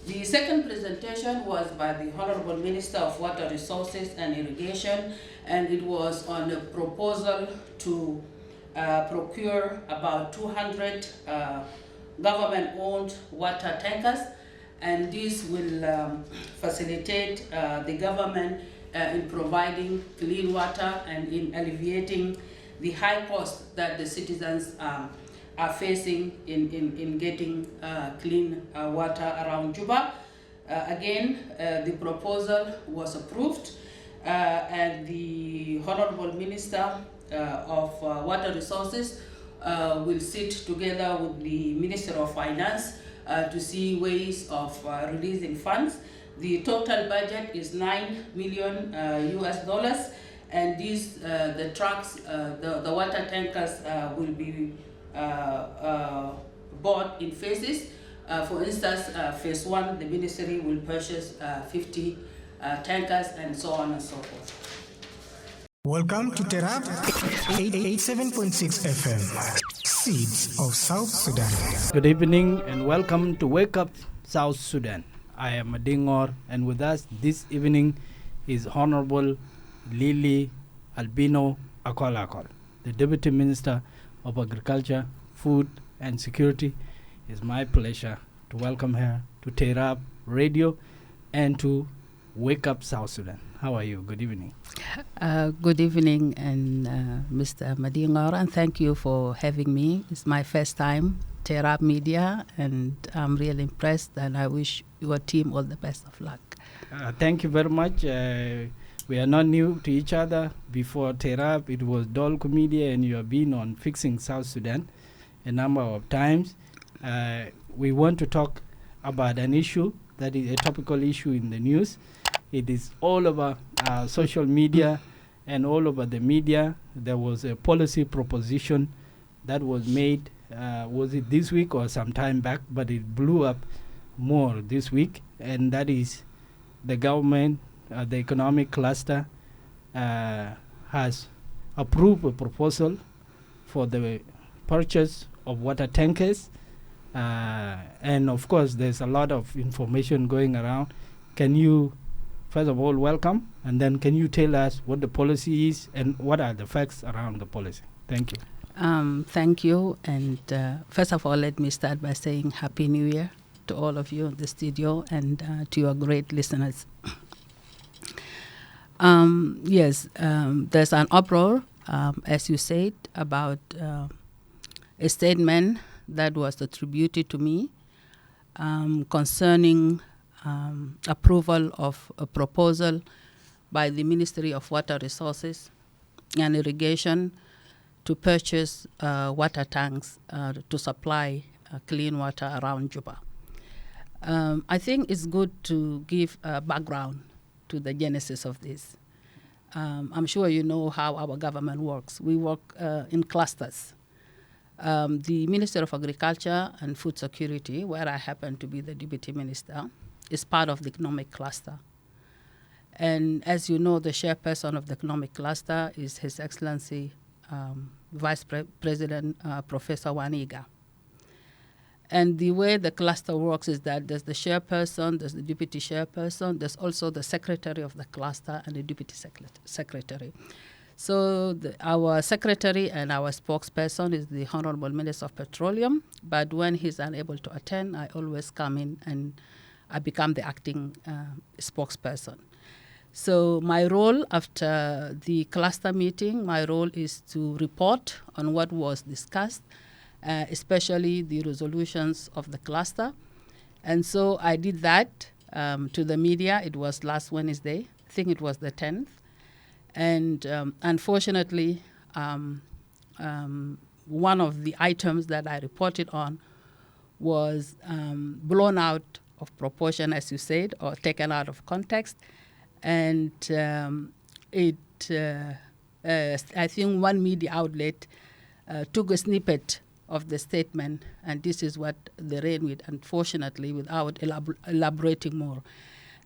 The second presentation was by the Honorable Minister of Water Resources and Irrigation, and it was on a proposal to procure about 200 government-owned water tankers, and this will facilitate the government in providing clean water and in alleviating the high cost that the citizens are facing in getting clean water around Juba. Again, the proposal was approved, and the Honorable Minister of Water Resources will sit together with the Minister of Finance to see ways of releasing funds. The total budget is $9 million US, and these the trucks, the water tankers will be bought in phases. For instance, phase one, the ministry will purchase 50 tankers, and so on and so forth. Welcome to Terab 87.6 FM, Seeds of South Sudan. Good evening and welcome to Wake Up South Sudan. I am Adingor, and with us this evening is Honorable Lily Albino Akol, the Deputy Minister of Agriculture, Food and Security. It's my pleasure to welcome her to Terab Radio and to Wake Up South Sudan. How are you? Good evening. Good evening, and Mr. Madingar, and thank you for having me. It's my first time, Terab Media, and I'm really impressed, and I wish your team all the best of luck. Thank you very much. We are not new to each other. Before Terab, it was Dolco Media, and you have been on Fixing South Sudan a number of times. We want to talk about an issue that is a topical issue in the news. It is all over social media and all over the media. There was a policy proposition that was made, was it this week or some time back, but it blew up more this week, and that is the government, the economic cluster, has approved a proposal for the purchase of water tankers. And of course, there's a lot of information going around. Can you, first of all, welcome, and then can you tell us what the policy is and what are the facts around the policy? Thank you. Thank you. And first of all, let me start by saying Happy New Year to all of you in the studio and to your great listeners. Yes, there's an uproar, as you said, about a statement that was attributed to me concerning approval of a proposal by the Ministry of Water Resources and Irrigation to purchase water tanks to supply clean water around Juba. I think it's good to give a background to the genesis of this. I'm sure you know how our government works. We work in clusters. The Minister of Agriculture and Food Security, where I happen to be the Deputy Minister, is part of the economic cluster. And as you know, the chairperson of the economic cluster is His Excellency Vice President Professor Waniga. And the way the cluster works is that there's the chairperson, there's the deputy chairperson, there's also the secretary of the cluster and the deputy secretary. So our secretary and our spokesperson is the Honorable Minister of Petroleum, but when he's unable to attend, I always come in and I become the acting spokesperson. So my role after the cluster meeting, my role is to report on what was discussed, especially the resolutions of the cluster. And so I did that to the media. It was last Wednesday. I think it was the 10th. And unfortunately, one of the items that I reported on was blown out of proportion, as you said, or taken out of context. And I think one media outlet took a snippet of the statement, and this is what they ran with, unfortunately, without elaborating more.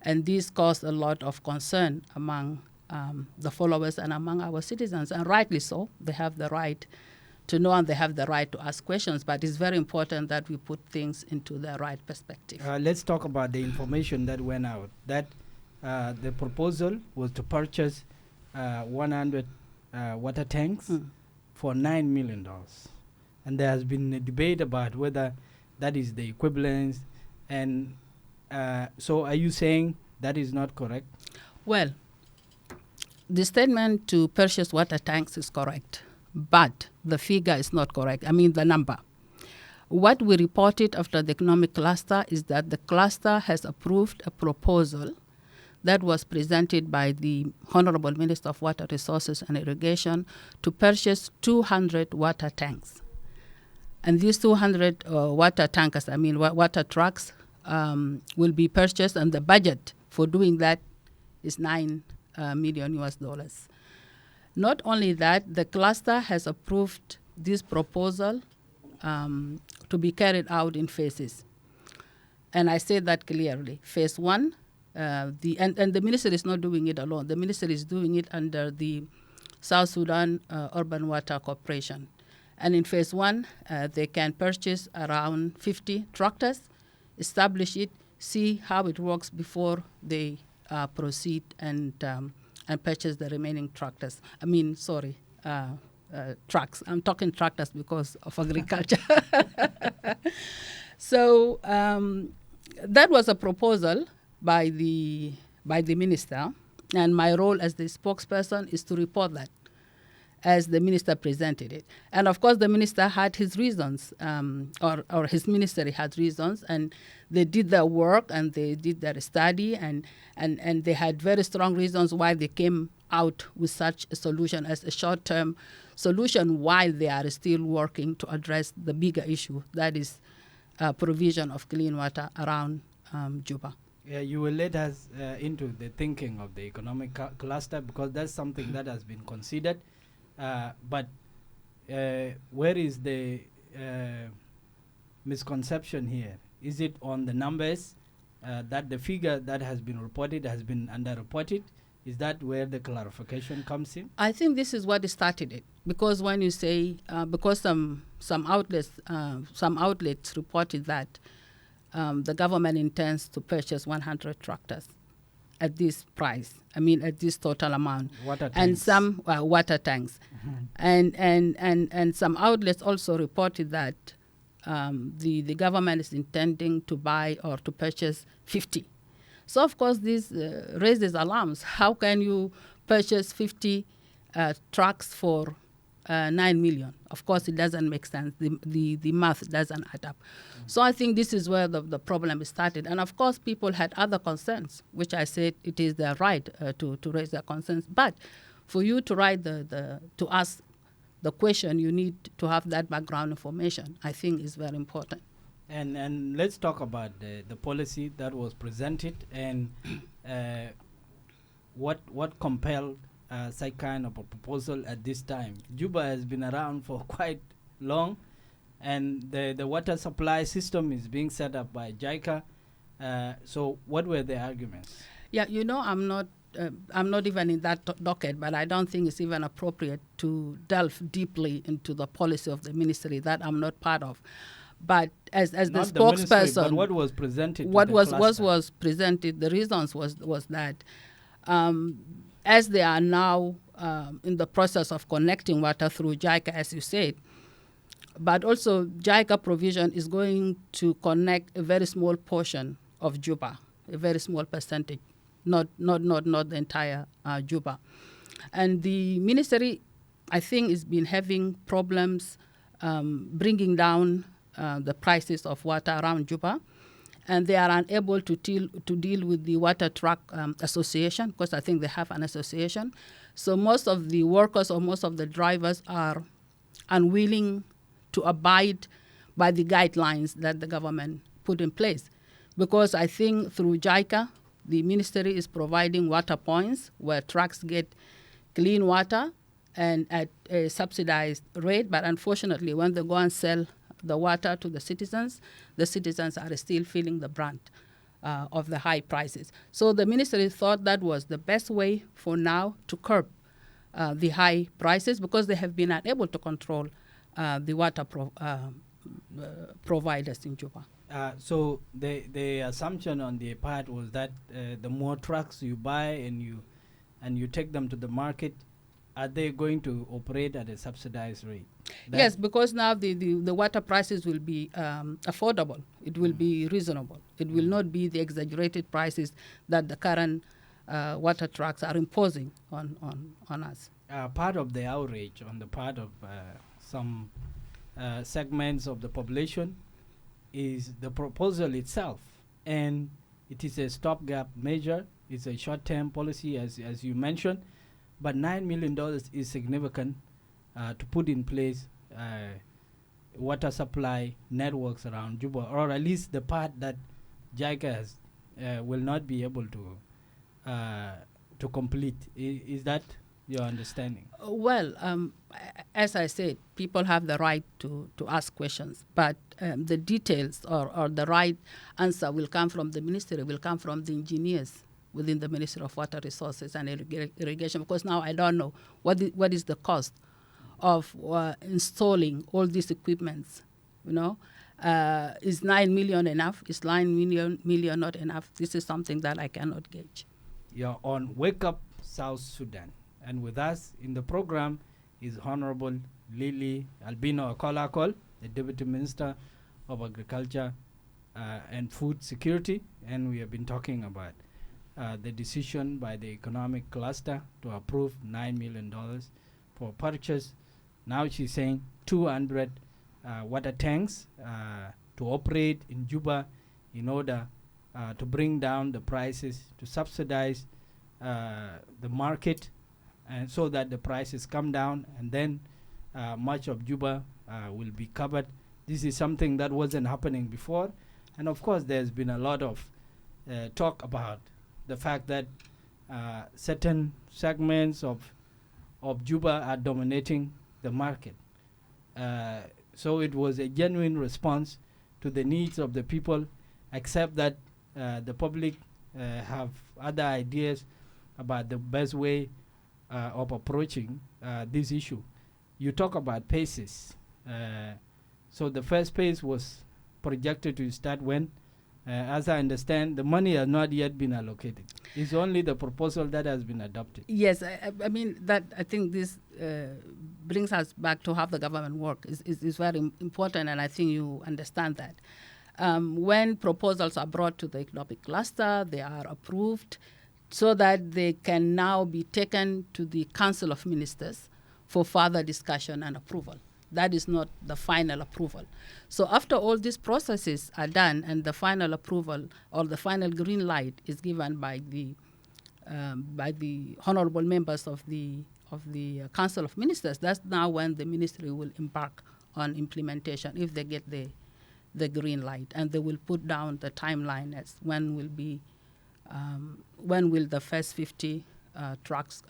And this caused a lot of concern among the followers and among our citizens, and rightly so. They have the right to know, and they have the right to ask questions. But it's very important that we put things into the right perspective. Let's talk about the information that went out. That the proposal was to purchase 100 water tanks for $9 million. And there has been a debate about whether that is the equivalence. And so are you saying that is not correct? Well, the statement to purchase water tanks is correct, but the figure is not correct. I mean, the number. What we reported after the economic cluster is that the cluster has approved a proposal that was presented by the Honorable Minister of Water Resources and Irrigation to purchase 200 water tanks. And these 200 water tankers, I mean water trucks, will be purchased, and the budget for doing that is $9 million US. Not only that, the cluster has approved this proposal to be carried out in phases. And I say that clearly. Phase one, and the minister is not doing it alone. The minister is doing it under the South Sudan Urban Water Corporation. And in phase one, they can purchase around 50 tractors, establish it, see how it works before they proceed and purchase the remaining tractors. Trucks. I'm talking tractors because of agriculture. So that was a proposal by the minister, and my role as the spokesperson is to report that as the minister presented it. And of course, the minister had his reasons, or his ministry had reasons, and they did their work and they did their study, and they had very strong reasons why they came out with such a solution as a short-term solution while they are still working to address the bigger issue, that is provision of clean water around Juba. Yeah, you will let us into the thinking of the economic cluster, because that's something that has been considered. But where is the misconception here? Is it on the numbers that the figure that has been reported has been underreported? Is that where the clarification comes in? I think this is what started it, because when you say because some outlets reported that the government intends to purchase 100 tractors at this price. I mean, at this total amount. Water tanks. And some water tanks. Mm-hmm. And some outlets also reported that the government is intending to buy or to purchase 50. So, of course, this raises alarms. How can you purchase 50 trucks for 9 million? Of course, it doesn't make sense. The math doesn't add up. So I think this is where the problem started. And, of course, people had other concerns, which I said it is their right to raise their concerns. But for you to write to ask the question, you need to have that background information, I think is very important. And let's talk about the policy that was presented and what compelled such kind of a proposal at this time. Juba has been around for quite long, and the water supply system is being set up by JICA. So what were the arguments? Yeah, I'm not even in that docket, but I don't think it's even appropriate to delve deeply into the policy of the ministry that I'm not part of. But as the spokesperson, but what was presented? What was presented? The reasons was that as they are now in the process of connecting water through JICA, as you said, but also JICA provision is going to connect a very small portion of Juba, a very small percentage, not the entire Juba, and the ministry, I think, has been having problems bringing down the prices of water around Juba, and they are unable to deal with the water truck association, because I think they have an association. So most of the workers or most of the drivers are unwilling to abide by the guidelines that the government put in place, because I think through JICA, the ministry is providing water points where trucks get clean water and at a subsidized rate, but unfortunately when they go and sell the water to the citizens are still feeling the brunt of the high prices. So the ministry thought that was the best way for now to curb the high prices, because they have been unable to control the water providers in Juba. So the assumption on their part was that the more trucks you buy and you take them to the market, are they going to operate at a subsidized rate? Yes, because now the water prices will be affordable. It will be reasonable. It will not be the exaggerated prices that the current water trucks are imposing on us. Part of the outrage on the part of some segments of the population is the proposal itself, and it is a stopgap measure. It's a short-term policy, as you mentioned, but $9 million is significant to put in place water supply networks around Juba, or at least the part that JICA will not be able to complete. Is that your understanding? Well, as I said, people have the right to ask questions, but the details or the right answer will come from the ministry, will come from the engineers within the Ministry of Water Resources and Irrigation, because now I don't know what is the cost of installing all these equipments. Is 9 million enough? Is 9 million not enough? This is something that I cannot gauge. You're on Wake Up South Sudan, and with us in the program is Honorable Lily Albino Akol, the Deputy Minister of Agriculture and Food Security, and we have been talking about the decision by the economic cluster to approve $9 million for purchase. Now she's saying 200 water tanks to operate in Juba in order to bring down the prices, to subsidize the market, and so that the prices come down, and then much of Juba will be covered. This is something that wasn't happening before, and of course there's been a lot of talk about the fact that certain segments of Juba are dominating the market. So it was a genuine response to the needs of the people, except that the public have other ideas about the best way of approaching this issue. You talk about paces. So the first phase was projected to start when? As I understand, the money has not yet been allocated. It's only the proposal that has been adopted. Yes, I mean, that I think this brings us back to how the government works. Is very important, and I think you understand that. When proposals are brought to the economic cluster, they are approved so that they can now be taken to the Council of Ministers for further discussion and approval. That is not the final approval. So after all these processes are done and the final approval or the final green light is given by the honorable members of the Council of Ministers, that's now when the ministry will embark on implementation if they get the green light, and they will put down the timeline as when will the first 50 trucks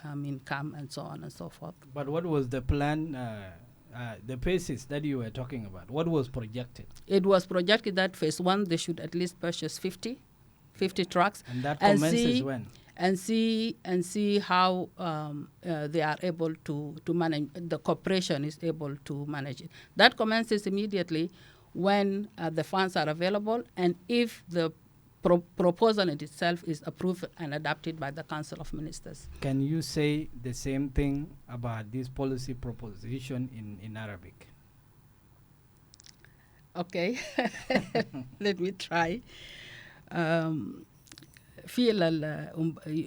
come and so on and so forth. But what was the plan? The phases that you were talking about, what was projected? It was projected that phase 1, they should at least purchase 50 trucks. And that commences when? And see how they are able to manage, the corporation is able to manage it. That commences immediately when the funds are available, and if the proposal in itself is approved and adopted by the Council of Ministers. Can you say the same thing about this policy proposition in Arabic? Okay, let me try. في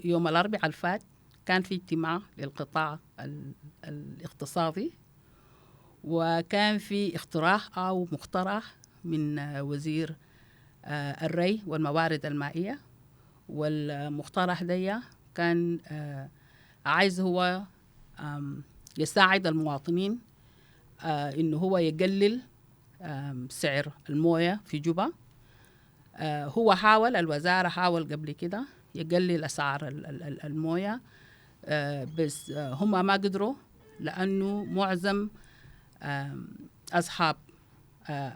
يوم الأربعاء الفات كان في اجتماع للقطاع الاقتصادي، وكان في اقتراح أو مقترح من وزير الري والموارد المائية، والمقترح ده كان عايز هو يساعد المواطنين إنه هو يقلل سعر الموية في جوبا. هو الوزارة حاول قبل كده يقلل أسعار الموية، بس هم ما قدروا، لأنه معظم أصحاب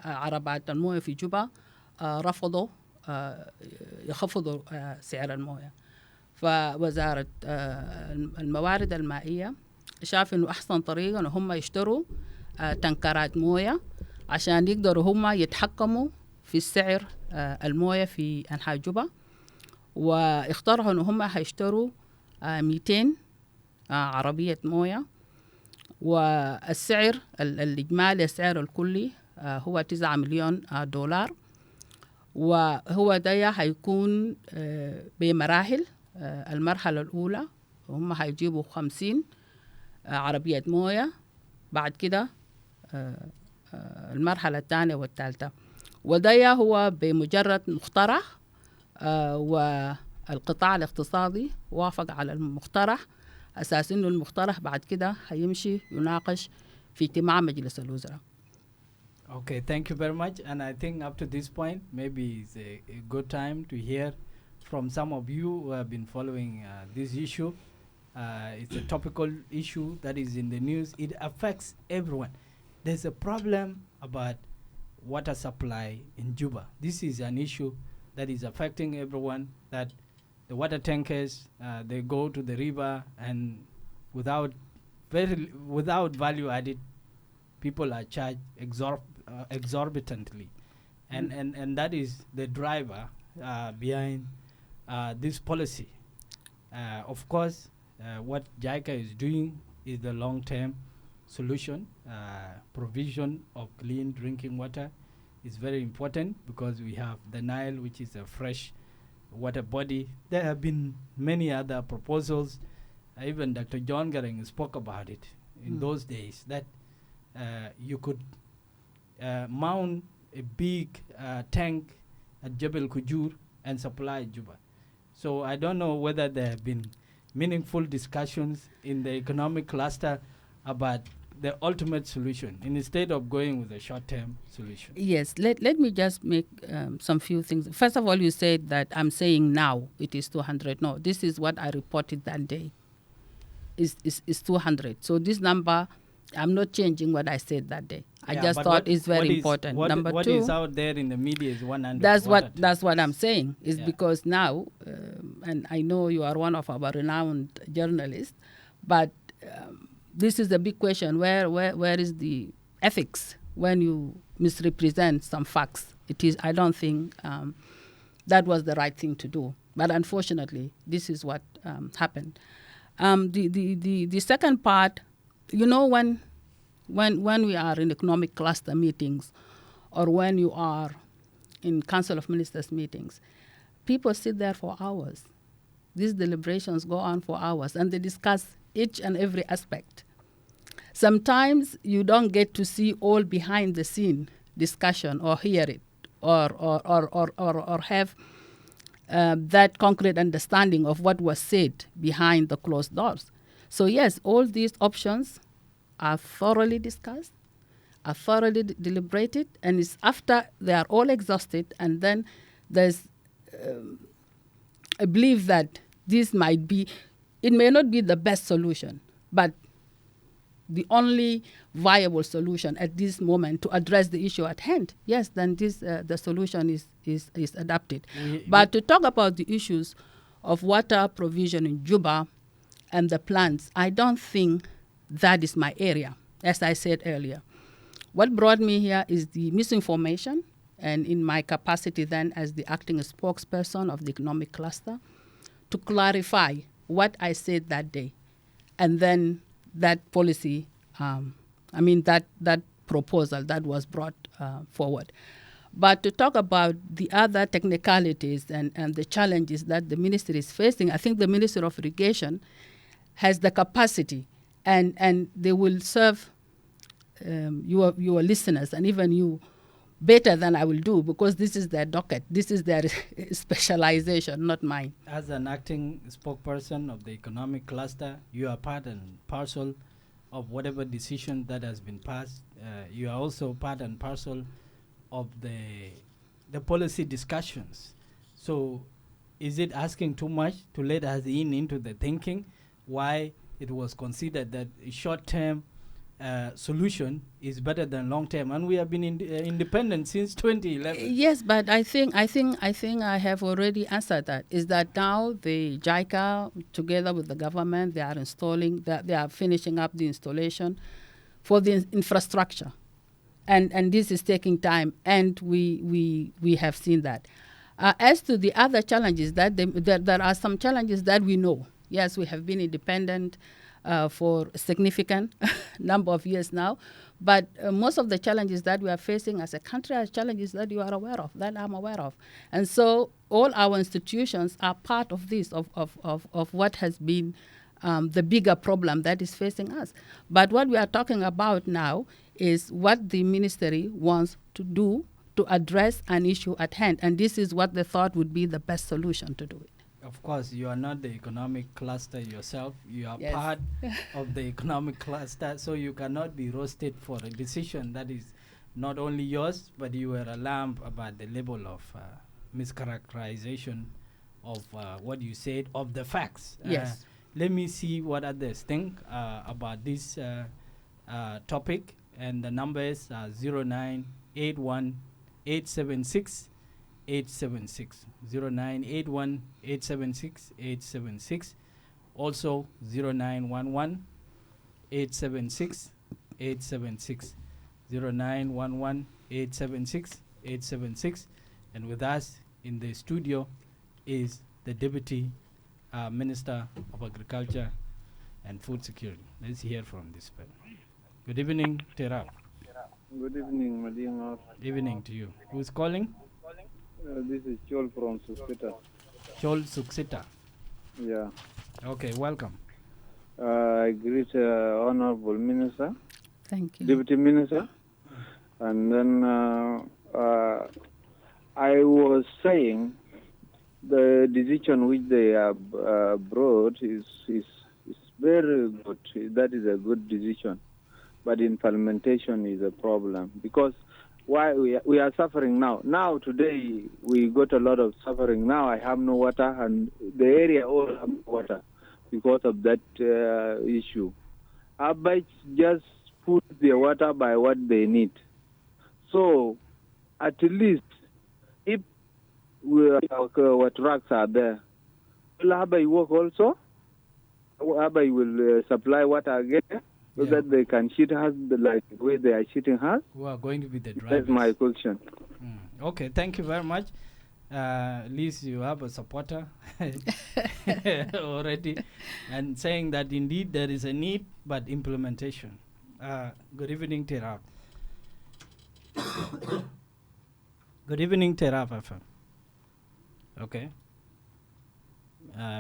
عربات الموية في جوبا رفضوا يخفضوا سعر الموية. فوزارة الموارد المائية شاف إنه أحسن طريقة إنه هم يشتروا تنكرات موية عشان يقدروا هم يتحكموا في السعر الموية في أنحاء جوبا. واقترحوا إن هم هيشتروا 200 عربية موية، والسعر الإجمالي السعر الكلي هو 9 مليون دولار. وهو ده هيكون بمراحل. المرحلة الأولى هم هيجيبوا 50 عربية موية، بعد كده المرحلة الثانية والثالثة. وده هو بمجرد مقترح، والقطاع الاقتصادي وافق على المقترح، أساس إنه المقترح بعد كده هيمشي يناقش في اجتماع مجلس الوزراء. Okay, thank you very much. And I think up to this point, maybe it's a good time to hear from some of you who have been following this issue. It's a topical issue that is in the news. It affects everyone. There's a problem about water supply in Juba. This is an issue that is affecting everyone, that the water tankers, they go to the river, and without value added, people are charged exorbitantly. And that is the driver behind this policy. Of course, what JICA is doing is the long-term solution. Provision of clean drinking water is very important, because we have the Nile, which is a fresh water body. There have been many other proposals. Even Dr. John Garang spoke about it in those days, that you could mount a big tank at Jebel Kujur and supply Juba. So I don't know whether there have been meaningful discussions in the economic cluster about the ultimate solution instead of going with a short-term solution. Yes, let me just make some few things. First of all, you said that I'm saying now it is 200. No, this is what I reported that day. Is 200. So this number, I'm not changing what I said that day. I just thought it's very important. Number what two, is out there in the media is 100. That's what I'm saying. Is because now, and I know you are one of our renowned journalists, but this is a big question. Where is the ethics when you misrepresent some facts? I don't think that was the right thing to do. But unfortunately, this is what happened. The second part, you know, when we are in economic cluster meetings, or when you are in Council of Ministers meetings, people sit there for hours. These deliberations go on for hours, and they discuss each and every aspect. Sometimes you don't get to see all behind the scene discussion, or hear it, or have that concrete understanding of what was said behind the closed doors. So yes, all these options are thoroughly discussed, are thoroughly deliberated, and it's after they are all exhausted, and then there's a belief that this might be, it may not be the best solution, but the only viable solution at this moment to address the issue at hand. Yes, then this the solution is adapted. But to talk about the issues of water provision in Juba and the plans, I don't think that is my area, as I said earlier. What brought me here is the misinformation, and in my capacity then as the acting spokesperson of the economic cluster, to clarify what I said that day, and then that policy, that proposal that was brought forward. But to talk about the other technicalities and the challenges that the ministry is facing, I think the Ministry of Irrigation has the capacity, and they will serve your listeners and even you better than I will do, because this is their docket. This is their specialization, not mine. As an acting spokesperson of the economic cluster, you are part and parcel of whatever decision that has been passed. You are also part and parcel of the policy discussions. So is it asking too much to let us into the thinking why it was considered that a short-term solution is better than long-term, and we have been independent since 2011? Yes, but I think I have already answered that. Is that now the JICA, together with the government, they are finishing up the installation. for the infrastructure. And this is taking time, and we have seen that. As to the other challenges, there are some challenges that we know. Yes, we have been independent for a significant number of years now, but most of the challenges that we are facing as a country are challenges that you are aware of, that I'm aware of. And so all our institutions are part of this, of what has been the bigger problem that is facing us. But what we are talking about now is what the ministry wants to do to address an issue at hand. And this is what they thought would be the best solution to do it. Of course, you are not the economic cluster yourself. You are Yes. part of the economic cluster, so you cannot be roasted for a decision that is not only yours, but you were alarmed about the level of mischaracterization of what you said, of the facts. Yes. Let me see what others think about this topic. And the numbers are 0981 876 876, 0981 876 876, also 0911 876 876, 0911 876 876. And with us in the studio is the Deputy Minister of Agriculture and Food Security. Let's hear from this person. Good evening, Terab. Good evening, Madina. Evening to you. Who's calling? This is Chol from Suspita. Chol Suksita. Yeah. Okay, welcome. I greet Honorable Minister, Thank you. Deputy Minister. And then I was saying the decision which they have brought is very good. That is a good decision. But implementation is a problem, because why we are suffering now. Now today we got a lot of suffering. Now I have no water, and the area all have no water because of that issue. Abites just put their water by what they need. So at least if our trucks are there, will Abai work also? Abai will supply water again, so that they can cheat us like the way they are cheating us? Who are going to be the drivers? That's my question. Okay, thank you very much. At least you have a supporter already, and saying that indeed there is a need, but implementation. Good evening, Terab. Good evening, Terab FM. Okay.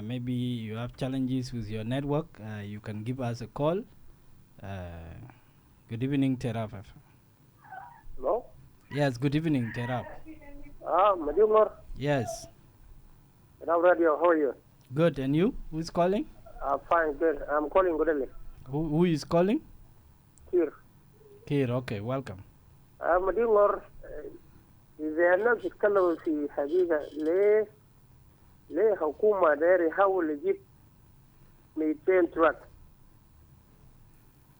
Maybe you have challenges with your network. You can give us a call. Good evening, Terab FM. Hello? Yes, good evening, Terab. Madimor. Yes. Terab Radio, how are you? Good, and you? Who's calling? Fine, good. I'm calling Godeli. Who is calling? Here. Kir, okay, welcome. Madimor, إذا أنا بتكلم في حقيقة ليه حكومة داير يحاول يجيب 200 تراك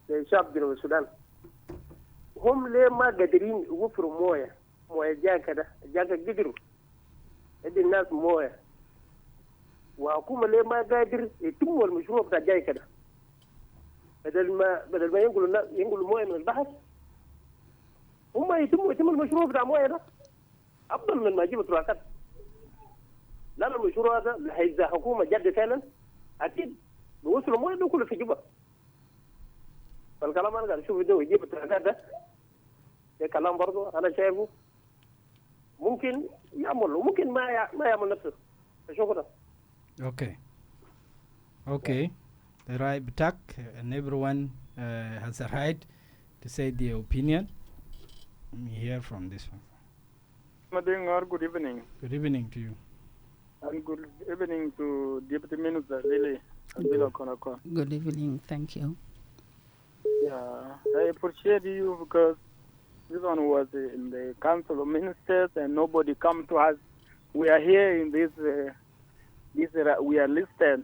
لشعب جنوب السودان. هم ليه ما قادرين يوفروا موية جاكة قدروا يدي الناس موية، وحكومة ليه ما قادر يتم المشروع بتاع جاكة بدل ما ينقلوا موية من البحر، هم يتم المشروع بتاع موية ده أفضل من ما يجيبوا تراكات. لأن المشروع هذا إذا حكومة جد فعلا أكيد بيوصلوا موية ده كله في جوبا. فالكلام أنا قاعد أشوف ده ويجيب التراكات ده كلام برضه أنا شايفه ممكن يعمل وممكن ما يعمل نفسه. شكرا. Okay. The right attack, and everyone has a right to say their opinion. Let me hear from this one. Madingar, good evening. Good evening to you. And good evening to Deputy Minister, really. Albino Akol. Good evening. Thank you. Yeah, I appreciate you because this one was in the Council of Ministers and nobody come to us. We are here in this we are listeners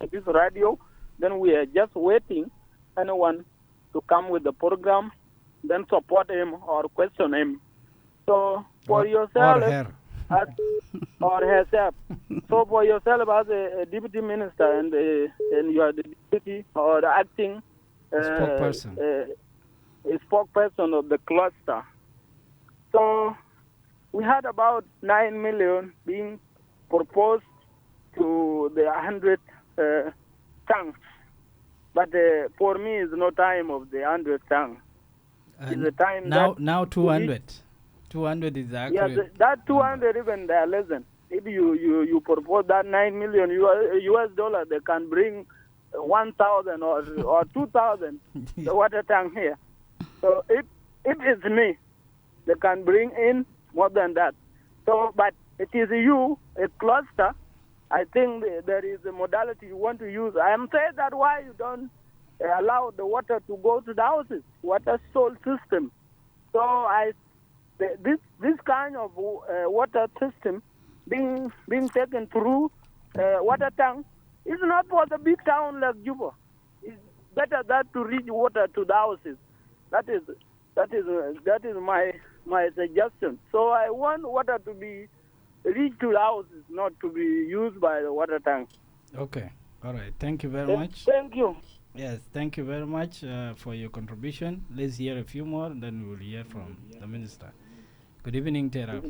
at this radio. Then we are just waiting anyone to come with the program, then support him or question him. So for yourself, or her. or herself. So for yourself as a deputy minister and you are the deputy or the acting Spokesperson. A spokesperson of the cluster. So we had about 9 million being proposed to the 100 tanks. But for me, it's no time of the 100 tanks. It's the time now 200. 200 is accurate. Yeah, that 200 even they are less than. If you propose that 9 million US dollar, they can bring 1,000 or 2,000 the water tank here. So if it's me, they can bring in more than that. So, but it is you, a cluster. I think there is a modality you want to use. I am saying that why you don't allow the water to go to the houses, water stall system. So this kind of water system being taken through water tank is not for the big town like Juba. It's better that to reach water to the houses. That is my suggestion. So I want water to be reached to the houses, not to be used by the water tank. Okay. All right. Thank you very much. Thank you. Yes, thank you very much for your contribution. Let's hear a few more, then we will hear from the minister. Good evening, Terab.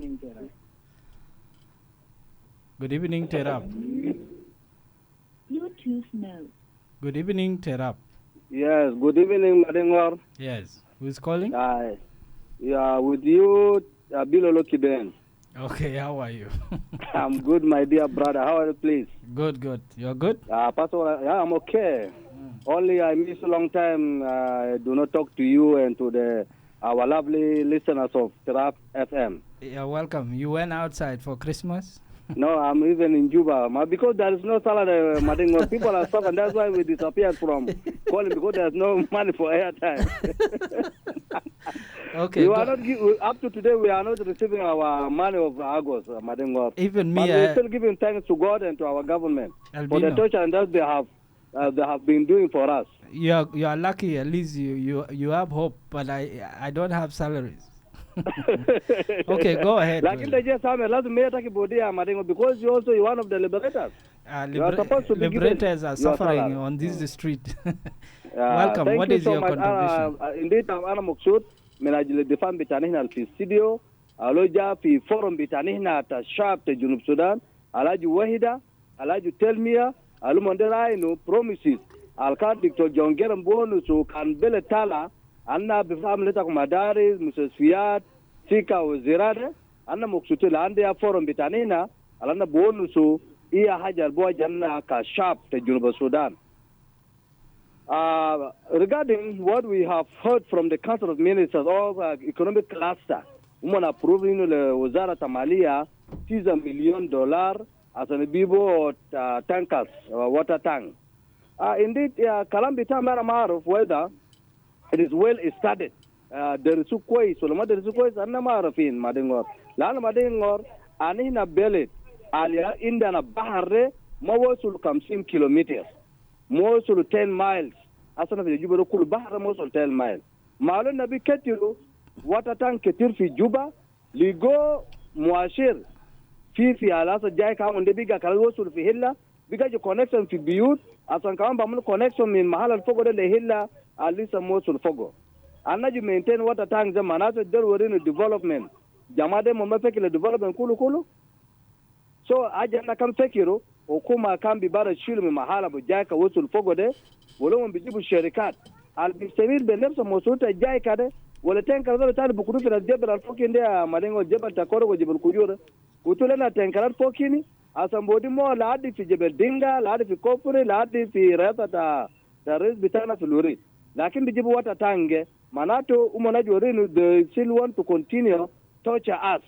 Good evening, Terab. Bluetooth mode. Good evening, Terab. Yes, good evening, Madengor. Yes. Who's calling? Yeah, with you, Bilolo Kiben. Okay, how are you? I'm good, my dear brother. How are you, please? Good. You're good? Pastor, yeah, I'm okay. Only I miss a long time. Do not talk to you and to our lovely listeners of Trap FM. You're welcome. You went outside for Christmas? No, I'm even in Juba. Because there is no salary, Madingo. People are suffering. That's why we disappeared from calling, because there's no money for airtime. Okay. You are not up to today. We are not receiving our money of August, Madingo. Even me, but we're still giving thanks to God and to our government Albino, for the touch and that they have been doing for us. You are lucky. At least you have hope, but I don't have salaries. Okay, go ahead. Like in the just because you're one of the liberators. You are supposed to be liberators are suffering on this street. Welcome. What is your contribution? Indeed, I'm Muksud. Menajil defam bitanihna fi studio. Aloja fi forum bitanihna ta shab ta Junub Sudan. Alaju Wahida, Alaju Telmia, Alumondera no promises. Alkat Dr. John Geram Bonu so kan bele tala. Anna bifam leta kumadaris, Mrs. Fiat, Sika Wazirade, Anna Muksutu Landia Forum Bitanina, Alana Bonusu, Ia Hajar Boa Janna Kashap, the Junub Sudan. Regarding what we have heard from the Council of Ministers of Economic Cluster, woman approving the Wazara Tamalia, $6 million as an Bibo tankers, water tank. Indeed, Kalambita Maramar of weather. It is well studied. There is a quay, so there is a quay, and a marafin, Madingor. Lana Madingor, Anina Bellet, Alia, Indana Bahare, Mosul comes 10 kilometers. Mosul 10 miles. As of the Juba Kul Bahar, Mosul 10 miles. Malon Nabi Ketiru, water tank Ketir fi Juba, Ligo, Muashir, Fifi Alasa Jaika, on the bigger Kalosul fi Hilla, because your connection fi Biut, as an Kamba connection in Mahal and Fogo de Hilla. At least a Mosul Fogo. And now you maintain water tanks, the Manasa, there were in development. Jamade Momapekila development Kulu. So Ajana can take you, Okuma can be better Shilum Mahala, Jaka, Wosul Fogo de, Wolom Bijibu Sherikat. I'll be saying the names of Mosuta Jaikade, will attend another time Bukurufi as Jebel Fokin there, Marengo Jebel Takoro, Jebel Kuyura, Utulena Tankarat Fokini, as somebody more Ladi fi Jebel Dinga, Ladi fi Kopuri, Ladi fi Rapata, the rest Bitana Filuri. Lakin the Jibu water tank, Manato, Umanaju, they still want to continue torture us.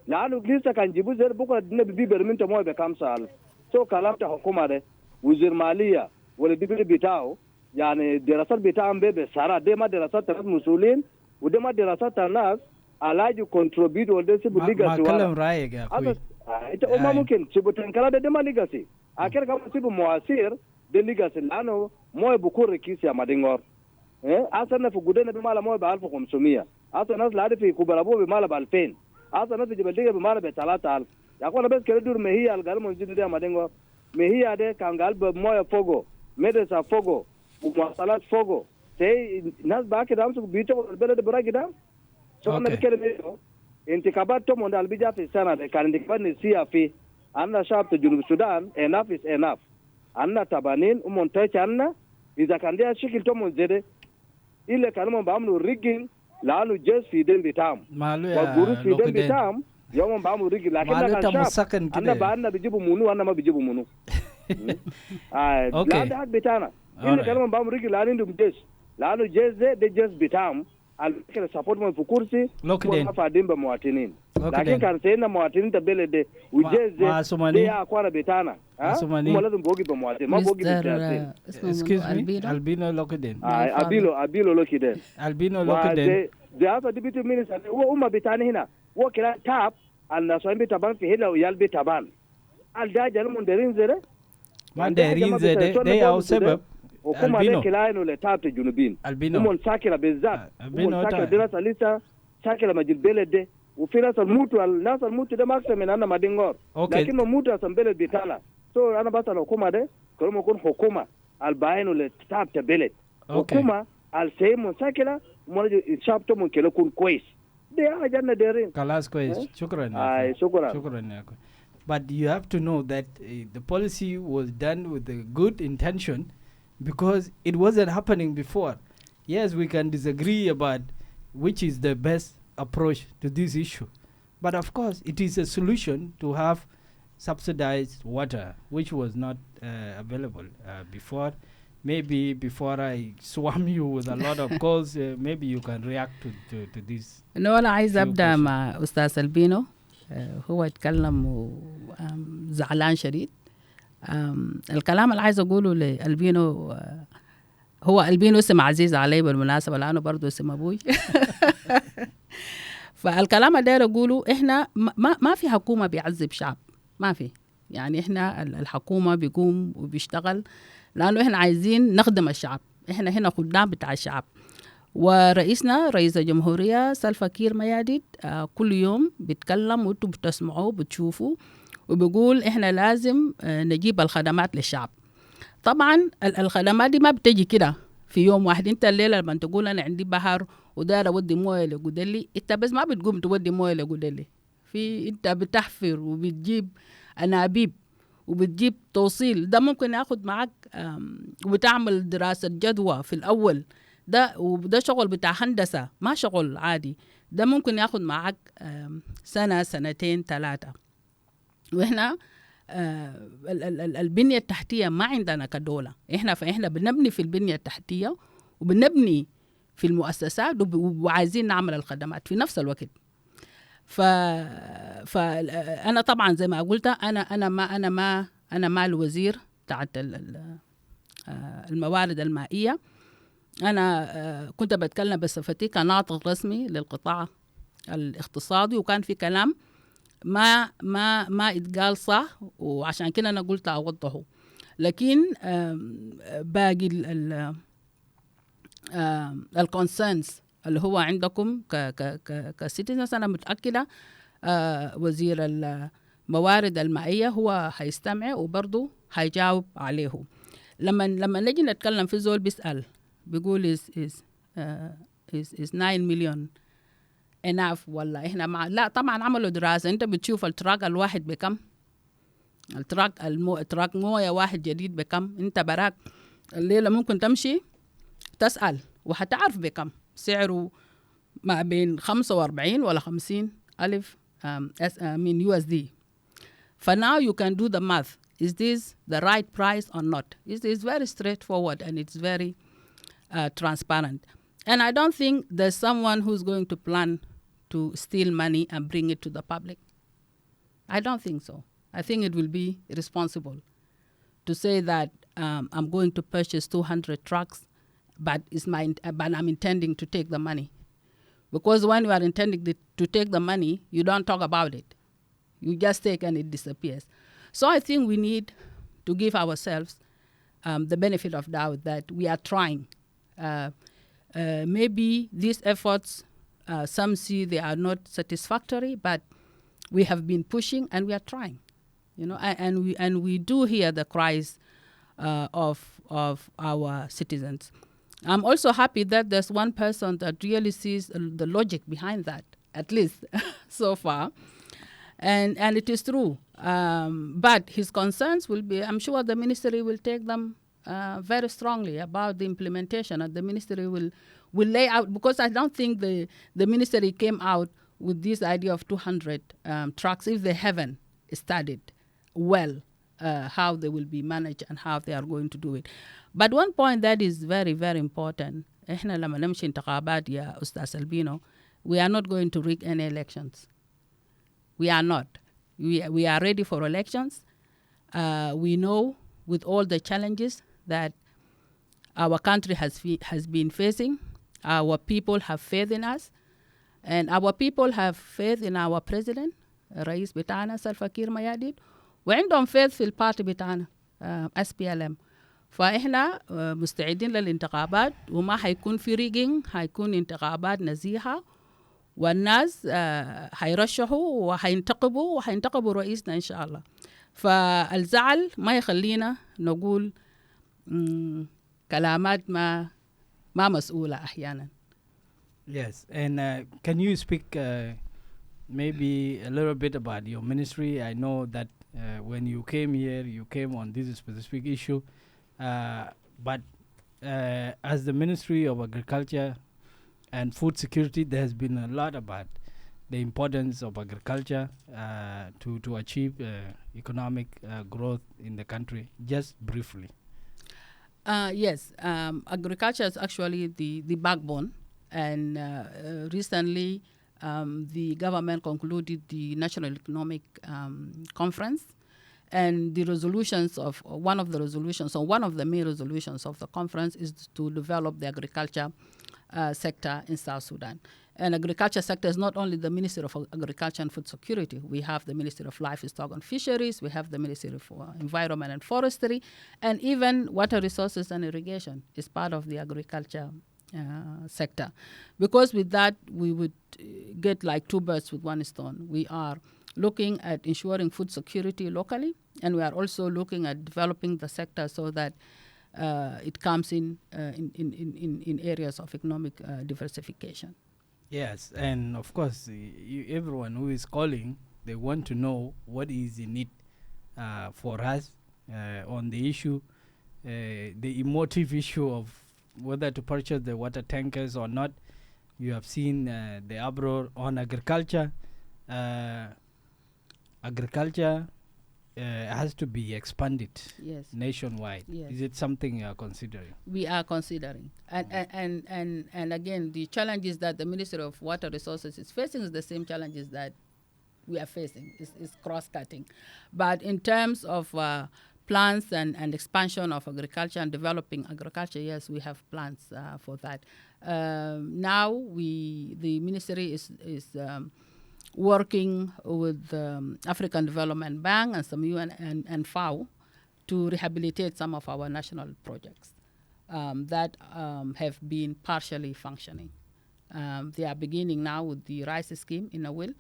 Lanu Glisa can Jibu Zerbuka never be Berminta Moy becomes all. So Kalamta Hokumare, Wuzir Malia, will it be Bitao, Yani, Derasat Bitam Bebe, Sarah, Dema Derasat Musulin, Udema Derasat Nas, allow you contribute all this legacy. It's Omamukin, Chibutan de Dema legacy. I can come to Moasir, the legacy Lano. Moy bukuri kisi ya Madingor. Asana fu gudene bi mala moy ba alfu kumsumia. Asana ladi fi kubarabo bi mala ba alfen. Asana fi jibadiga bi mala bi talata alf. Yakona bes kere dur mehiya al galmo jidu de Madingor. Mehiya de kangal ba moy fogo. Medesa fogo. ومواصلات فوقه زي الناس باكي ده امسكوا بيوتهم البلد براكي ده. سو انا بتكلم انه انتخابات تومون اللي بيجي في السنه دي كان انتخابات نسيها في عندنا شعب جنوب السودان enough is enough. عندنا تبانين ومنتج عندنا اذا كان دي شكل تومون زي ده إلا كانوا بعملوا ريجين لانه جيس في دين بتاعهم والجروس في دين بتاعهم يوم بعملوا ريجين لكن كان شعب عندنا بعدنا بيجيبوا منو انا ما بيجيبوا منو. لا ده حق بتاعنا إلا كانوا بعملوا ريجين لانه عندهم جيس لانه جيس ده جيس بتاعهم الفكرة سابورت من في كرسي وما فادين بمواطنين لكن كان سيدنا مواطنين تبلد وجيز دي أقوانا بتاعنا هم لازم بوجي بمواطنين ما بوجي بالسياسين. Albino Lokiden. Albino Lokiden. Albino Lokiden. The other deputy minister هو بتاعنا هنا هو كلا تاب الناس بيتابان في هلا ويال بيتابان الداجة المندرين زره ما دارين زره ده أو سبب وكما ذلك لا إنه لتابت الجنوبين هم ساكنة بالذات هم ساكنة دراسة لسه ساكنة مجل بلد وفي ناس الموتوا ده ما أكثر من أنا مدينغور لكن موتوا أصلا بلد بتاعنا أنا بسأل الحكومة ده كلهم يكون حكومة الباينو لتابت بلد حكومة السيم ساكنة الشعب تومن كله يكون كويس ده حاجة دارين خلاص كويس شكرا شكرا. But you have to know that the policy was done with a good intention because it wasn't happening before. Yes, we can disagree about which is the best approach to this issue. But of course, it is a solution to have subsidized water, which was not available before. Maybe before I swam you with a lot of calls, maybe you can react to this. No, أنا عايز أبدأ مع أستاذ ألبينو. هو يتكلم زعلان شديد. الكلام اللي عايز أقوله لألبينو هو ألبينو اسم عزيز علي بالمناسبة لأنه برضو اسم أبوي. فالكلام اللي داير أقوله إحنا ما في حكومة بيعذب شعب ما في يعني إحنا الحكومة بيقوم وبيشتغل لأنه إحنا عايزين نخدم الشعب إحنا هنا خدام بتاع الشعب ورئيسنا رئيس الجمهورية سلفا كير مياديد كل يوم بيتكلم وانتم بتسمعوا بتشوفوا وبيقول إحنا لازم نجيب الخدمات للشعب. طبعا الخدمات دي ما بتجي كده في يوم واحد. انت الليلة لما تقول أنا عندي بحر وداير أودي موية لقدلي انت بس ما بتقوم تودي موية لقدلي انت بتحفر وبتجيب أنابيب وبتجيب توصيل ده ممكن ياخد معك وبتعمل دراسة جدوى في الأول وده شغل بتاع هندسة ما شغل عادي ده ممكن ياخد معك سنة سنتين 3 وإحنا البنية التحتية ما عندنا كدولة فإحنا بنبني في البنية التحتية وبنبني في المؤسسات وعايزين نعمل الخدمات في نفس الوقت. فأنا طبعا زي ما قلت أنا ما الوزير بتاعت الموارد المائية. أنا كنت بتكلم بصفتي كناطق رسمي للقطاع الاقتصادي وكان في كلام ما اتقال صح وعشان كده أنا قلت أوضحه. لكن باقي الكونسنس اللي هو عندكم كسيتيزنز أنا متأكدة وزير الموارد المائية هو هيستمع وبرضه هيجاوب عليه. لما نجي نتكلم في زول بيسأل بيقول is 9 مليون enough ولا إحنا لا طبعا عملوا دراسة. أنت بتشوف التراك الواحد بكم التراك موية واحد جديد بكم. أنت براك الليلة ممكن تمشي تسأل وحتعرف بكم سعره ما بين 45 ولا 50 ألف من USD. now you can do the math. Is this the right price or not? It's very straightforward and it's very transparent. And I don't think there's someone who's going to plan to steal money and bring it to the public. I don't think so. I think it will be irresponsible to say that I'm going to purchase 200 trucks, but I'm intending to take the money. Because when you are intending to take the money, you don't talk about it. You just take and it disappears. So I think we need to give ourselves the benefit of doubt that we are trying. Maybe these efforts, some see they are not satisfactory, but we have been pushing and we are trying, and we do hear the cries of our citizens. I'm also happy that there's one person that really sees the logic behind that, at least so far. And it is true. But his concerns will be, I'm sure the ministry will take them very strongly about the implementation, and the ministry will lay out, because I don't think the ministry came out with this idea of 200 trucks if they haven't studied well how they will be managed and how they are going to do it. But one point that is very, very important, إحنا لما نمشي انتخابات يا أستاذ Albino, we are not going to rig any elections. We are not. We are ready for elections. We know with all the challenges that our country has been facing, our people have faith in us, and our people have faith in our president, رئيس بتاعنا سلفا كير مياديد, وعندهم faith في البارتي بتاعنا SPLM. فإحنا مستعدين للانتخابات, وما حيكون في ريجينج, حيكون انتخابات نزيهة, والناس حيرشحوا وحينتقبوا رئيسنا إن شاء الله. فالزعل ما يخلينا نقول كلامات ما مسؤولة أحيانا. Yes, and can you speak maybe a little bit about your ministry? I know that when you came here, you came on this specific issue, but as the Ministry of Agriculture and Food Security, there has been a lot about the importance of agriculture to achieve economic growth in the country. Just briefly. Yes, agriculture is actually the backbone, and recently the government concluded the National Economic Conference, and the resolutions of one of the main resolutions of the conference is to develop the agriculture sector in South Sudan. And agriculture sector is not only the Ministry of Agriculture and Food Security. We have the Ministry of Livestock and Fisheries, we have the Ministry of Environment and Forestry, and even Water Resources and Irrigation is part of the agriculture sector. Because with that, we would get like two birds with one stone. We are looking at ensuring food security locally, and we are also looking at developing the sector so that it comes in areas of economic diversification. Yes, and of course, everyone who is calling, they want to know what is in it for us on the issue, the emotive issue of whether to purchase the water tankers or not. You have seen the uproar on agriculture. Agriculture has to be expanded nationwide. Yes. Is it something you are considering? We are considering. And again, the challenges that the Ministry of Water Resources is facing is the same challenges that we are facing. It's cross-cutting. But in terms of plans and expansion of agriculture and developing agriculture, yes, we have plans for that. Now the ministry is working with African Development Bank and some UN and FAO to rehabilitate some of our national projects that have been partially functioning. They are beginning now with the rice scheme in Awil,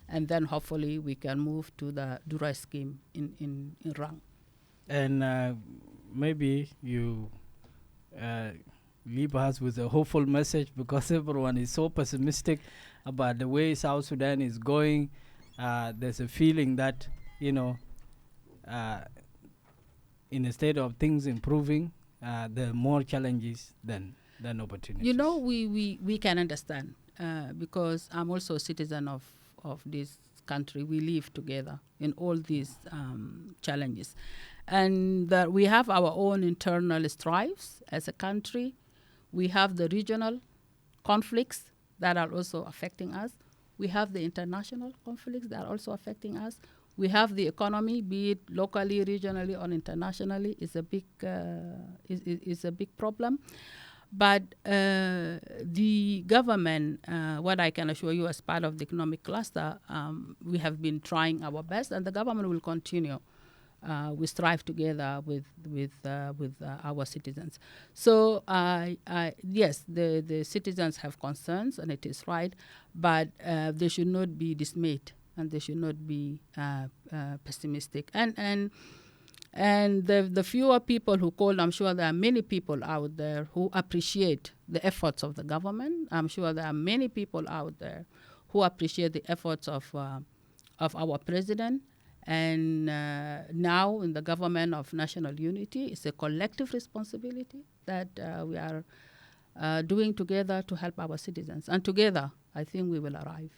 and then hopefully we can move to the Durai scheme in Rang. And maybe you leave us with a hopeful message, because everyone is so pessimistic about the way South Sudan is going. There's a feeling that, instead of things improving, there are more challenges than opportunities. We can understand because I'm also a citizen of this country. We live together in all these challenges. And that we have our own internal strifes as a country. We have the regional conflicts that are also affecting us. We have the international conflicts that are also affecting us. We have the economy, be it locally, regionally, or internationally, is a big problem. But the government, what I can assure you as part of the economic cluster, we have been trying our best, and the government will continue. We strive together with our citizens. So yes, the citizens have concerns, and it is right, but they should not be dismayed, and they should not be pessimistic. And And the fewer people who call, I'm sure there are many people out there who appreciate the efforts of the government. I'm sure there are many people out there who appreciate the efforts of our president. And now in the government of national unity, it's a collective responsibility that we are doing together to help our citizens. And together, I think we will arrive.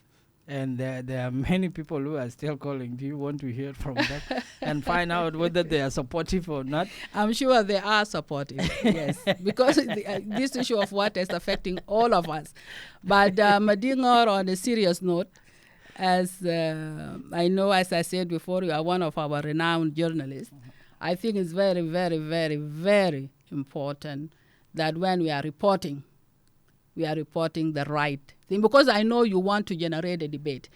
And there are many people who are still calling. Do you want to hear from them and find out whether they are supportive or not? I'm sure they are supportive, yes, because this issue of water is affecting all of us. But Madingor, on a serious note, as I know, as I said before, you are one of our renowned journalists. I think it's very, very, very, very important that when we are reporting the right thing, because I know you want to generate a debate,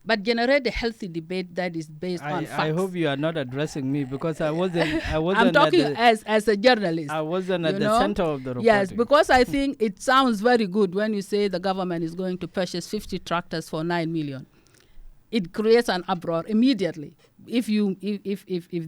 but generate a healthy debate that is based on facts. I hope you are not addressing me, because I wasn't I'm talking as a journalist. I wasn't at the center of the reporting. Yes, because I think it sounds very good when you say the government is going to purchase 50 tractors for 9 million. It creates an uproar immediately. If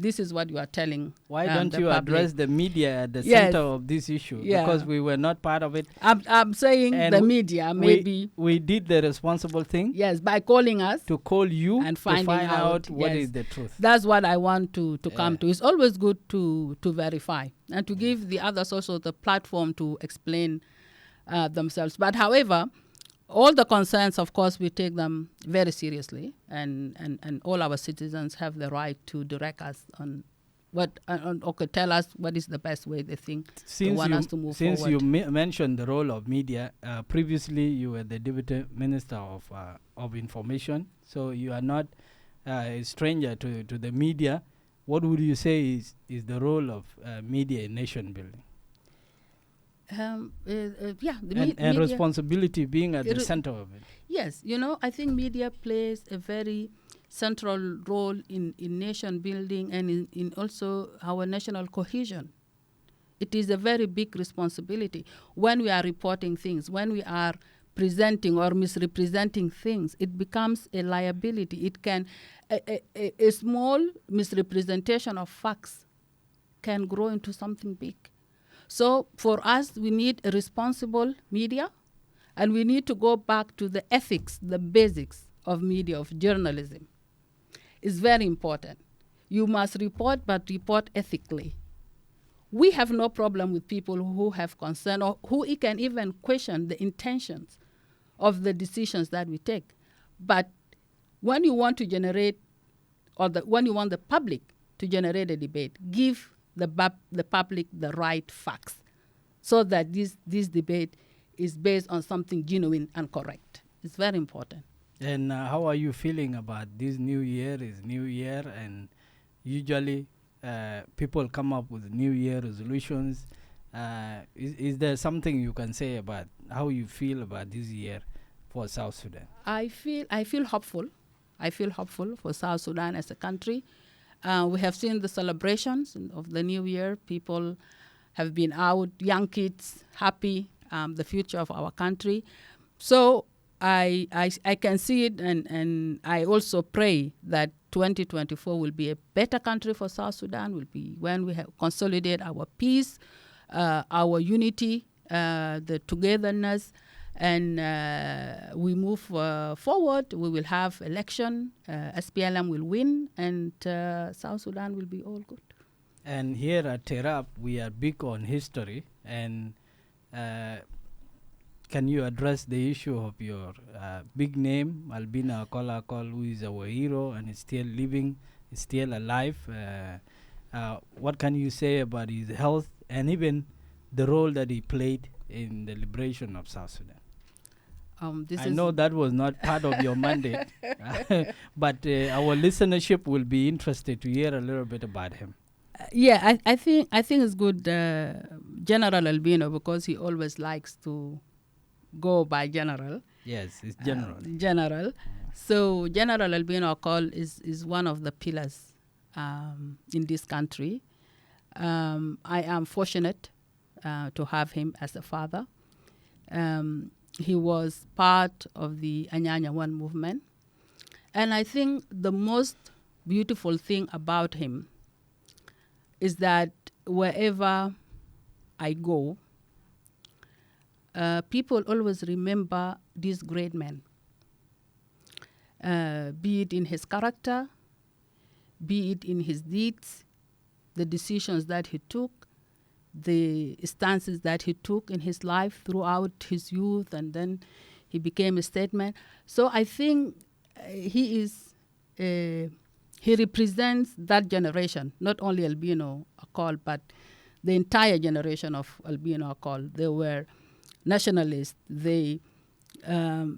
this is what you are telling, why don't you public address the media at the center of this issue? Yeah. Because we were not part of it. I'm saying and the media maybe we did the responsible thing. Yes, by calling us to call you and to find out what yes, is the truth. That's what I want to come to. It's always good to verify and to give the others also the platform to explain themselves. But however, all the concerns, of course, we take them very seriously, and all our citizens have the right to direct us on what, or could tell us what is the best way they think they want us to move forward. Since you mentioned the role of media, previously you were the Deputy Minister of Information, so you are not a stranger to the media. What would you say is the role of media in nation building? And responsibility being at the center of it. Yes, I think media plays a very central role in nation building and in also our national cohesion. It is a very big responsibility when we are reporting things, when we are presenting or misrepresenting things. It becomes a liability. It can a small misrepresentation of facts can grow into something big. So for us, we need a responsible media, and we need to go back to the ethics, the basics of media, of journalism. It's very important. You must report, but report ethically. We have no problem with people who have concern or who can even question the intentions of the decisions that we take. But when you want to generate, when you want the public to generate a debate, give the public the right facts, so that this debate is based on something genuine and correct. It's very important. And how are you feeling about this new year? Is New Year, and usually people come up with New Year resolutions. Is there something you can say about how you feel about this year for South Sudan? I feel hopeful. I feel hopeful for South Sudan as a country. We have seen the celebrations of the New Year. People have been out, young kids, happy, the future of our country. So I can see it, and I also pray that 2024 will be a better country for South Sudan, will be when we have consolidate our peace, our unity, the togetherness, and we move forward. We will have election, SPLM will win, and South Sudan will be all good. And here at Terap, we are big on history, and can you address the issue of your big name, Albino Akol, who is our hero and is still living, is still alive? What can you say about his health and even the role that he played in the liberation of South Sudan? I know that was not part of your mandate, but our listenership will be interested to hear a little bit about him. I think it's good, General Albino, because he always likes to go by General. Yes, it's General. General. So General Albino Akol is one of the pillars in this country. I am fortunate to have him as a father. He was part of the Anyanya One movement. And I think the most beautiful thing about him is that wherever I go, people always remember this great man, be it in his character, be it in his deeds, the decisions that he took, the stances that he took in his life throughout his youth, and then he became a statesman. So I think he represents that generation, not only Albino Akol, but the entire generation of Albino Akol. They were nationalists. They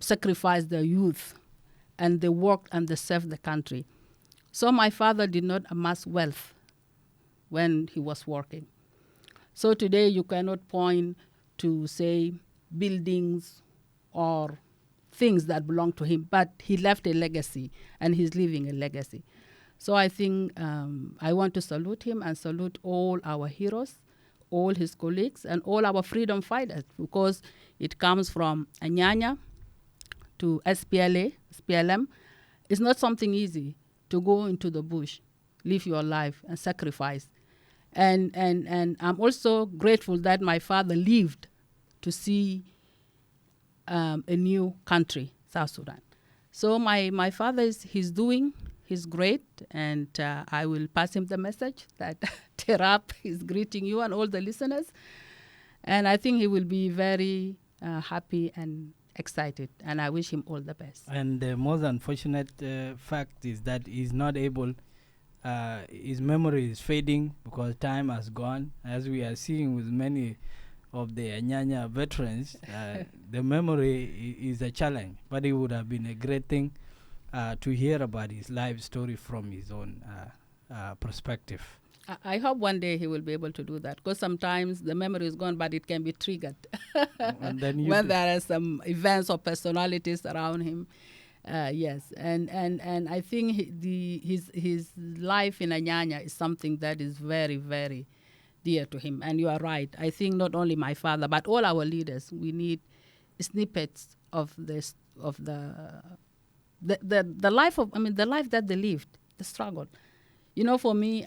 sacrificed their youth, and they worked and they served the country. So my father did not amass wealth when he was working. So today you cannot point to, say, buildings or things that belong to him, but he left a legacy, and he's leaving a legacy. So I think I want to salute him and salute all our heroes, all his colleagues, and all our freedom fighters, because it comes from Anyanya to SPLM. It's not something easy to go into the bush, live your life, and sacrifice. And I'm also grateful that my father lived to see a new country, South Sudan. So my father he's great, and I will pass him the message that Terap is greeting you and all the listeners. And I think he will be very happy and excited, and I wish him all the best. And the most unfortunate fact is that he's not able, his memory is fading because time has gone. As we are seeing with many of the Anyanya veterans, the memory is a challenge, but it would have been a great thing to hear about his life story from his own perspective. I hope one day he will be able to do that, because sometimes the memory is gone, but it can be triggered and then when there are some events or personalities around him. Yes, and I think his life in Anyanya is something that is very, very dear to him. And you are right. I think not only my father, but all our leaders, we need snippets of this, of the life of, the life that they lived, the struggle. You know, for me,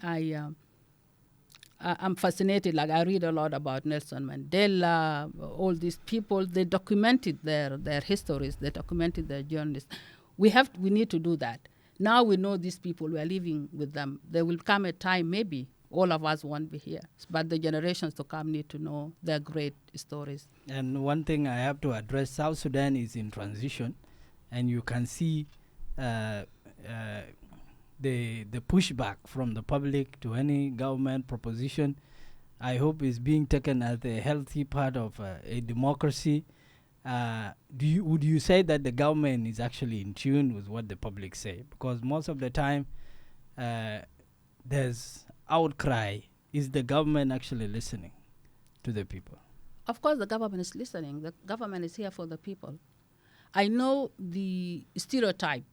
I'm fascinated. Like, I read a lot about Nelson Mandela, all these people. They documented their histories. They documented their journeys. We need to do that. Now we know these people. We are living with them. There will come a time, maybe all of us won't be here, but the generations to come need to know their great stories. And one thing I have to address: South Sudan is in transition, and you can see the pushback from the public to any government proposition. I hope is being taken as a healthy part of a democracy. Would you say that the government is actually in tune with what the public say? Because most of the time there's outcry. Is the government actually listening to the people? Of course the government is listening. The government is here for the people. I know the stereotype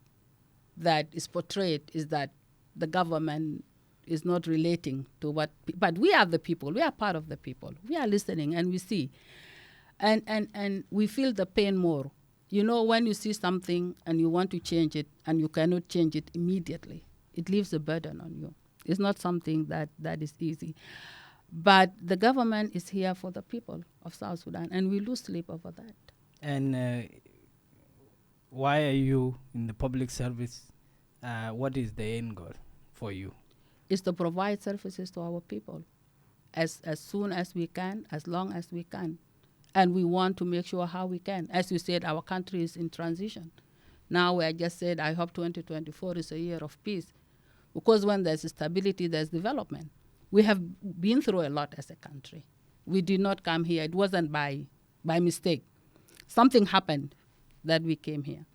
that is portrayed is that the government is not relating to what, but we are the people. We are part of the people. We are listening and we see. And we feel the pain more. You know, when you see something and you want to change it and you cannot change it immediately, it leaves a burden on you. It's not something that is easy. But the government is here for the people of South Sudan, and we lose sleep over that. And why are you in the public service? What is the end goal for you? It's to provide services to our people as soon as we can, as long as we can. And we want to make sure how we can. As you said, our country is in transition. Now I just said, I hope 2024 is a year of peace. Because when there's stability, there's development. We have been through a lot as a country. We did not come here. It wasn't by mistake. Something happened that we came here.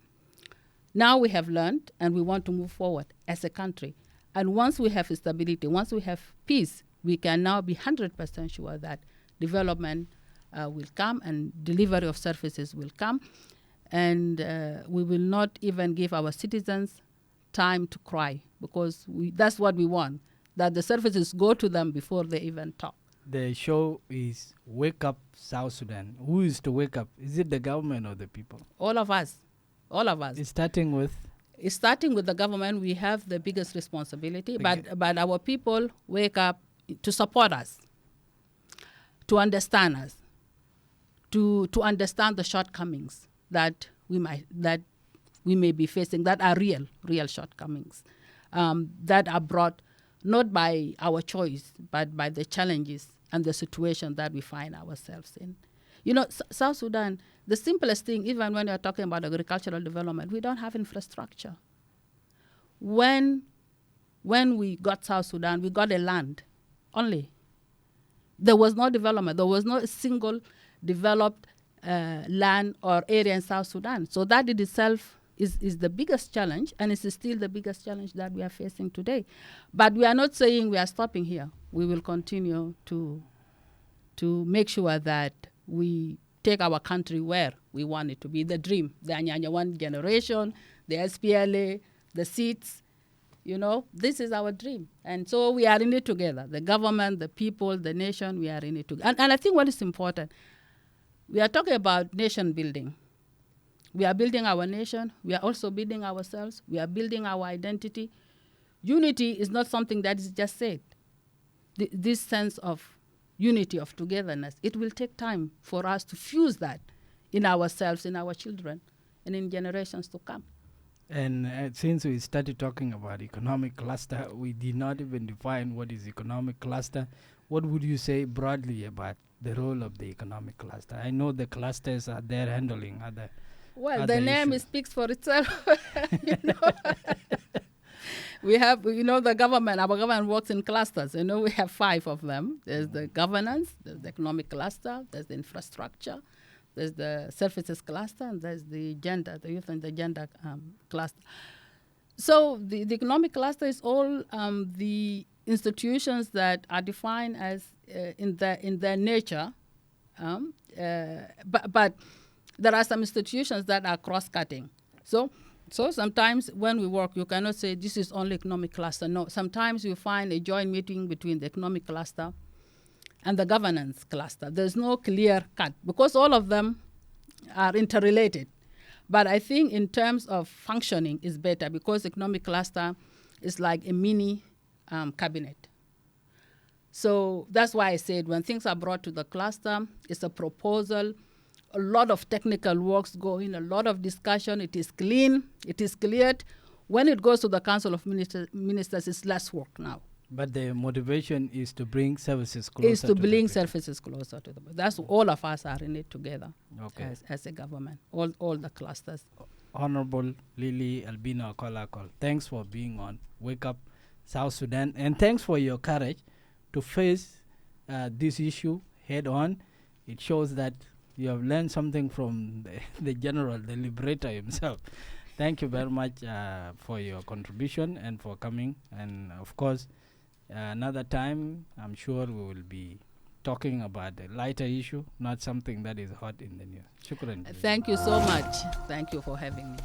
Now we have learned, and we want to move forward as a country. And once we have stability, once we have peace, we can now be 100% sure that development will come and delivery of services will come. And we will not even give our citizens time to cry, because that's what we want, that the services go to them before they even talk. The show is Wake Up South Sudan. Who is to wake up? Is it the government or the people? All of us. All of us. It's starting with the government. We have the biggest responsibility, but our people wake up support us, to understand us, to understand the shortcomings that we may be facing, that are real shortcomings, that are brought not by our choice, but by the challenges and the situation that we find ourselves in. You know, South Sudan, the simplest thing, even when you're talking about agricultural development, we don't have infrastructure. When we got South Sudan, we got a land only. There was no development. There was no single developed land or area in South Sudan. So that in itself is the biggest challenge, and it's still the biggest challenge that we are facing today. But we are not saying we are stopping here. We will continue to make sure that we take our country where we want it to be, the dream, the Anyanya 1 generation, the SPLA, the seats. You know, this is our dream. And so we are in it together. The government, the people, the nation, we are in it together. And I think what is important, we are talking about nation building. We are building our nation. We are also building ourselves. We are building our identity. Unity is not something that is just said. This sense of unity, of togetherness, it will take time for us to fuse that in ourselves, in our children, and in generations to come. And since we started talking about economic cluster, we did not even define what is economic cluster. What would you say broadly about the role of the economic cluster? I know the clusters are there handling other the name speaks for itself. You know? We have, the government, our government works in clusters. We have 5 of them. There's the governance, there's the economic cluster, there's the infrastructure, there's the services cluster, and there's the gender, the youth and the gender cluster. So the economic cluster is all the institutions that are defined as in their nature, but there are some institutions that are cross-cutting. So sometimes when we work, you cannot say this is only economic cluster. No, sometimes you find a joint meeting between the economic cluster and the governance cluster. There's no clear cut because all of them are interrelated. But I think in terms of functioning is better because economic cluster is like a mini cabinet. So that's why I said when things are brought to the cluster, it's a proposal, a lot of technical works go in, a lot of discussion, it is clean, it is cleared. When it goes to the Council of Ministers, it's less work now. But the motivation is to bring services closer to the That's all of us are in it together as a government, all the clusters. Honorable Lily Albino Akol, thanks for being on Wake Up South Sudan, and thanks for your courage to face this issue head on. It shows that you have learned something from the general, the liberator himself. Thank you very much for your contribution and for coming. And of course, another time, I'm sure we will be talking about a lighter issue, not something that is hot in the news. Shukran. Thank you so much. Thank you for having me.